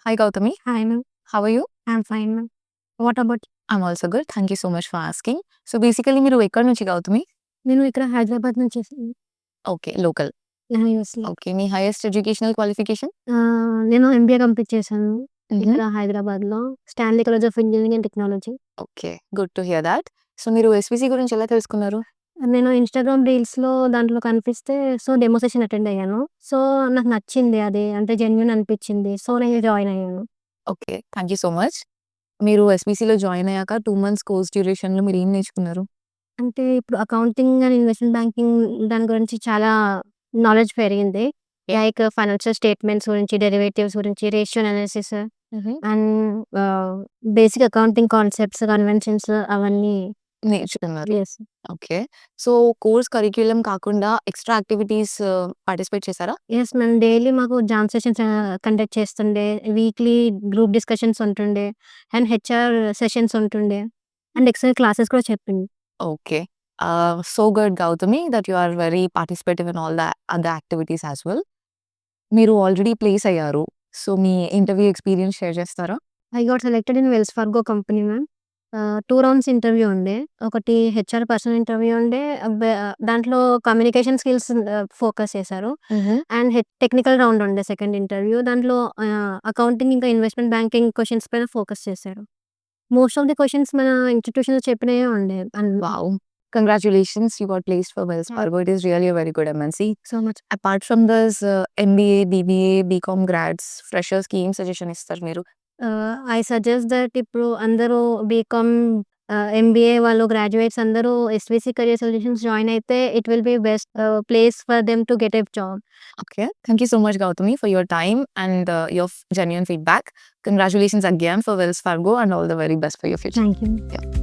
Hi Gowthami, Hi, ma'am. how are you? I'm fine, ma'am. What about I'm also good. Thank you so much for asking. So basically మీరు ఎక్కడి నుంచి గౌతమి? నేను ఇక్కడ హైదరాబాద్ నుంచి చేశాను. Okay. Local. యూఎస్‌లో. Okay. మీ highest educational qualification? నేను MBA complete చేశాను. ఇక్కడ హైదరాబాద్‌లో Stanley college of engineering and technology. Okay. Good to hear thought. So మీరు ఎస్‌విసి గురించి ఎలా తెలుసుకున్నారు? నేను ఇన్‌స్టాగ్రామ్ రీల్స్‌లో దాంట్లో కనిపిస్తే డెమో సెషన్ అటెండ్ అయ్యాను. నాకు నచ్చింది అది. అంటే జెన్యూన్ అనిపించింది. నేను జాయిన్ అయ్యాను. Okay. Thank you so much. మీరు ఎస్‌విసిలో జాయిన్ అయ్యాక 2 మంత్స్ కోర్స్ డ్యూరేషన్‌లో మీరు ఏం నేర్చుకున్నారు? అంటే ఇప్పుడు అకౌంటింగ్ అండ్ ఇన్వెస్ట్‌మెంట్ బ్యాంకింగ్ దాని గురించి చాలా నాలెడ్జ్ పెరిగింది. లైక్ ఫైనాన్షియల్ స్టేట్మెంట్స్ గురించి, డెరివేటివ్స్ గురించి, ratio analysis and basic accounting concepts, conventions అవన్నీ. నేర్చుకున్నారు. Yes. Okay. So course curriculum కాకుండా ఎక్స్‌ట్రా యాక్టివిటీస్ పార్టిసిపేట్ చేసారా? Yes ma'am. డైలీ మాకు జామ్ సెషన్స్ కండక్ట్ చేస్తుండే. వీక్లీ గ్రూప్ డిస్కషన్స్ ఉంటుండే. అండ్ హెచ్ఆర్ సెషన్స్ ఉంటుండే. అండ్ ఎక్స్‌ట్రా క్లాసెస్ కూడా చెప్పింది. Okay. So good, Gowthami, that you are very participative in all the other activities as well. మీరు already place అయ్యారు. So మీ interview experience share చేస్తారా? I got selected in WellsFargo company ma'am. 2 rounds interview ఉండే. ఒకటి HR person interview ఉండే. దాంట్లో communication skills focus చేశారు. And technical round ఉండే second interview. దాంట్లో అకౌంటింగ్ ఇంకా ఇన్వెస్ట్‌మెంట్ బ్యాంకింగ్ క్వెషన్స్ పైన ఫోకస్ చేశారు. మోస్ట్ ఆఫ్ ది క్వెషన్స్ మన ఇన్‌స్టిట్యూషన్‌లో చెప్పినవే ఉండే. And Wow. Congratulations, you got placed for WellsFargo. It is really a very good MNC. So much. Apart from this, MBA, BBA, BCom grads, freshers కి ఏం suggestion ఇస్తారు మీరు? I suggest that ఇప్పుడు అందరూ BCom, MBA వాళ్ళు graduates అందరూ SVC career solutions join అయితే it will be best place for them to get a job. Okay. Thank you so much, Gowthami, for your time and your genuine feedback. Congratulations again for WellsFargo and all the very best for your future. Thank you. Yeah.